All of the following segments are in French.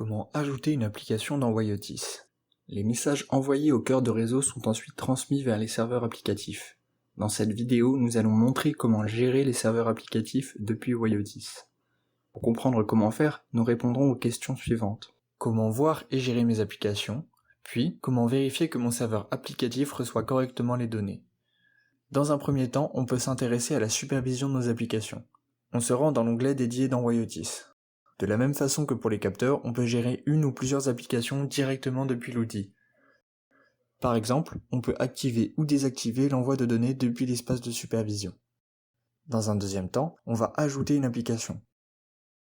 Comment ajouter une application dans Wyotis. Les messages envoyés au cœur de réseau sont ensuite transmis vers les serveurs applicatifs. Dans cette vidéo, nous allons montrer comment gérer les serveurs applicatifs depuis Wyotis. Pour comprendre comment faire, nous répondrons aux questions suivantes. Comment voir et gérer mes applications, puis comment vérifier que mon serveur applicatif reçoit correctement les données. Dans un premier temps, on peut s'intéresser à la supervision de nos applications. On se rend dans l'onglet dédié dans Wyotis. De la même façon que pour les capteurs, on peut gérer une ou plusieurs applications directement depuis l'outil. Par exemple, on peut activer ou désactiver l'envoi de données depuis l'espace de supervision. Dans un deuxième temps, on va ajouter une application.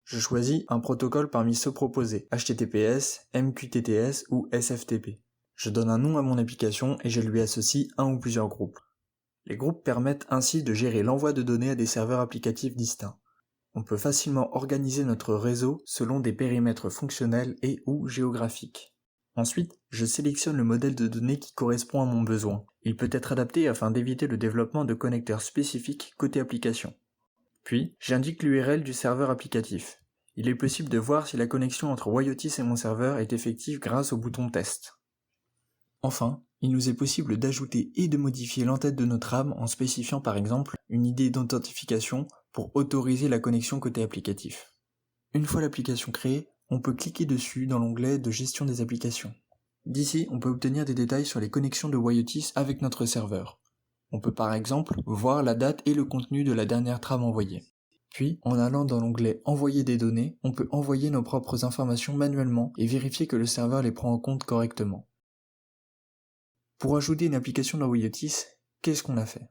Je choisis un protocole parmi ceux proposés, HTTPS, MQTT ou SFTP. Je donne un nom à mon application et je lui associe un ou plusieurs groupes. Les groupes permettent ainsi de gérer l'envoi de données à des serveurs applicatifs distincts. On peut facilement organiser notre réseau selon des périmètres fonctionnels et ou géographiques. Ensuite, je sélectionne le modèle de données qui correspond à mon besoin. Il peut être adapté afin d'éviter le développement de connecteurs spécifiques côté application. Puis, j'indique l'URL du serveur applicatif. Il est possible de voir si la connexion entre Wyotis et mon serveur est effective grâce au bouton Test. Enfin, il nous est possible d'ajouter et de modifier l'entête de notre RAM en spécifiant par exemple une ID d'authentification pour autoriser la connexion côté applicatif. Une fois l'application créée, on peut cliquer dessus dans l'onglet de gestion des applications. D'ici, on peut obtenir des détails sur les connexions de Wyotis avec notre serveur. On peut par exemple voir la date et le contenu de la dernière trame envoyée. Puis, en allant dans l'onglet Envoyer des données, on peut envoyer nos propres informations manuellement et vérifier que le serveur les prend en compte correctement. Pour ajouter une application dans Wyotis, qu'est-ce qu'on a fait?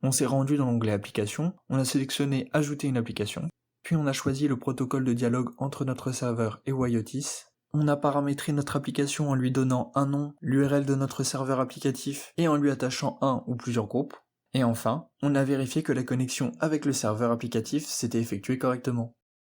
On s'est rendu dans l'onglet Applications, on a sélectionné Ajouter une application, puis on a choisi le protocole de dialogue entre notre serveur et Wyotis. On a paramétré notre application en lui donnant un nom, l'URL de notre serveur applicatif et en lui attachant un ou plusieurs groupes. Et enfin, on a vérifié que la connexion avec le serveur applicatif s'était effectuée correctement.